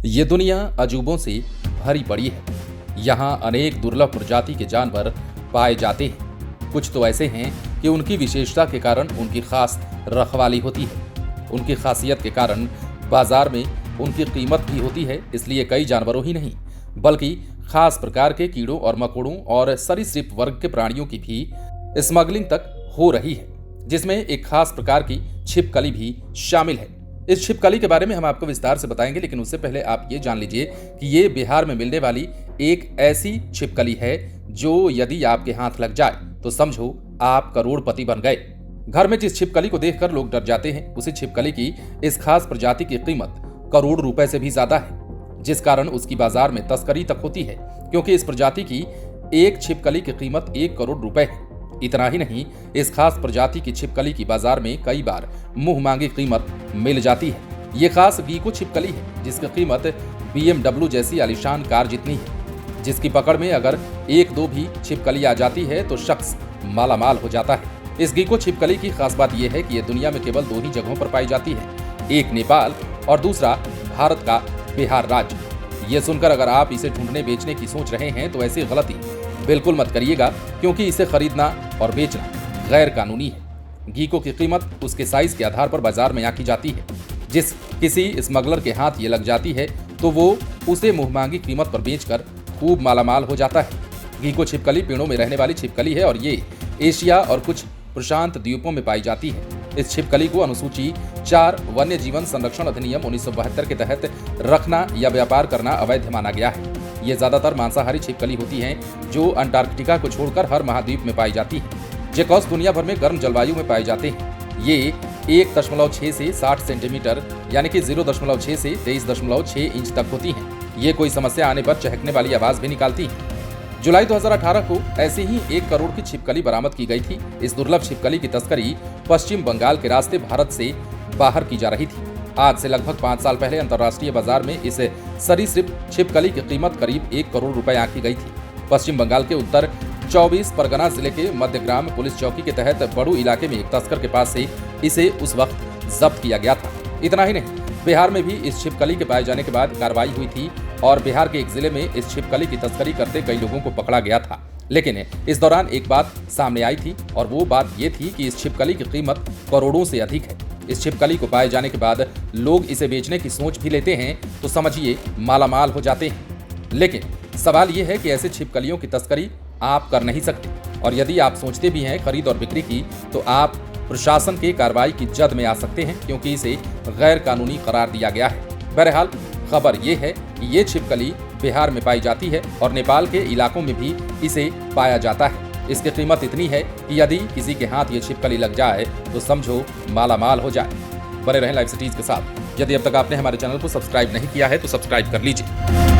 ये दुनिया अजूबों से भरी पड़ी है। यहाँ अनेक दुर्लभ प्रजाति के जानवर पाए जाते हैं। कुछ तो ऐसे हैं कि उनकी विशेषता के कारण उनकी खास रखवाली होती है। उनकी खासियत के कारण बाजार में उनकी कीमत भी होती है। इसलिए कई जानवरों ही नहीं बल्कि खास प्रकार के कीड़ों और मकोड़ों और सरीसृप वर्ग के प्राणियों की भी स्मगलिंग तक हो रही है, जिसमें एक खास प्रकार की छिपकली भी शामिल है। इस छिपकली के बारे में हम आपको विस्तार से बताएंगे, लेकिन उससे पहले आप ये जान लीजिए कि ये बिहार में मिलने वाली एक ऐसी छिपकली है जो यदि आपके हाथ लग जाए तो समझो आप करोड़पति बन गए। घर में जिस छिपकली को देखकर लोग डर जाते हैं, उसी छिपकली की इस खास प्रजाति की कीमत करोड़ रुपए से भी ज्यादा है, जिस कारण उसकी बाजार में तस्करी तक होती है, क्योंकि इस प्रजाति की एक छिपकली की कीमत 1 करोड़ रुपए है। इतना ही नहीं, इस खास प्रजाति की छिपकली की बाजार में कई बार मुंह मांगी कीमत मिल जाती है। ये खास गीको छिपकली है जिसकी कीमत BMW जैसी आलीशान कार जितनी है, जिसकी पकड़ में अगर 1-2 भी छिपकली आ जाती है तो शख्स मालामाल हो जाता है। इस गीको छिपकली की खास बात यह है कि यह दुनिया में केवल 2 ही जगहों पर पाई जाती है, एक नेपाल और दूसरा भारत का बिहार राज्य। ये सुनकर अगर आप इसे ढूंढने बेचने की सोच रहे हैं तो ऐसी गलती बिल्कुल मत करिएगा, क्योंकि इसे खरीदना और बेचना गैर कानूनी है। गीको की कीमत उसके साइज के आधार पर बाजार में आंकी जाती है। जिस किसी स्मगलर के हाथ ये लग जाती है तो वो उसे मुंहमांगी कीमत पर बेचकर खूब मालामाल हो जाता है। गीको छिपकली पेड़ों में रहने वाली छिपकली है और ये एशिया और कुछ प्रशांत द्वीपों में पाई जाती है। इस छिपकली को अनुसूची 4 वन्य जीवन संरक्षण अधिनियम 1972 के तहत रखना या व्यापार करना अवैध माना गया है। ये ज्यादातर मांसाहारी छिपकली होती हैं जो अंटार्कटिका को छोड़कर हर महाद्वीप में पाई जाती है। जेकॉस दुनिया भर में गर्म जलवायु में पाए जाते हैं। ये 1.6 से 60 सेंटीमीटर यानी कि 0.6 से 23.6 इंच तक होती हैं। ये कोई समस्या आने पर चहकने वाली आवाज भी निकालती हैं। जुलाई 2018 को ऐसे ही 1 करोड़ की छिपकली बरामद की गई थी। इस दुर्लभ छिपकली की तस्करी पश्चिम बंगाल के रास्ते भारत से बाहर की जा रही थी। आज से लगभग 5 साल पहले अंतर्राष्ट्रीय बाजार में इस सरीसृप छिपकली की कीमत करीब 1 करोड़ रुपए आंकी गई थी। पश्चिम बंगाल के उत्तर 24 परगना जिले के मध्यग्राम पुलिस चौकी के तहत बड़ू इलाके में एक तस्कर के पास से इसे उस वक्त जब्त किया गया था। इतना ही नहीं, बिहार में भी इस छिपकली के पाए जाने के बाद कार्रवाई हुई थी और बिहार के एक जिले में इस छिपकली की तस्करी करते कई लोगों को पकड़ा गया था। लेकिन इस दौरान एक बात सामने आई थी और वो बात ये थी कि इस छिपकली की कीमत करोड़ों से अधिक है। इस छिपकली को पाए जाने के बाद लोग इसे बेचने की सोच भी लेते हैं तो समझिए मालामाल हो जाते हैं। लेकिन सवाल ये है कि ऐसे छिपकलियों की तस्करी आप कर नहीं सकते, और यदि आप सोचते भी हैं खरीद और बिक्री की तो आप प्रशासन के कार्रवाई की जद में आ सकते हैं, क्योंकि इसे गैर कानूनी करार दिया गया है। बहरहाल खबर ये है कि ये छिपकली बिहार में पाई जाती है और नेपाल के इलाकों में भी इसे पाया जाता है। इसकी कीमत इतनी है कि यदि किसी के हाथ ये छिपकली लग जाए तो समझो मालामाल हो जाए। बने रहें लाइव सिटीज के साथ। यदि अब तक आपने हमारे चैनल को सब्सक्राइब नहीं किया है तो सब्सक्राइब कर लीजिए।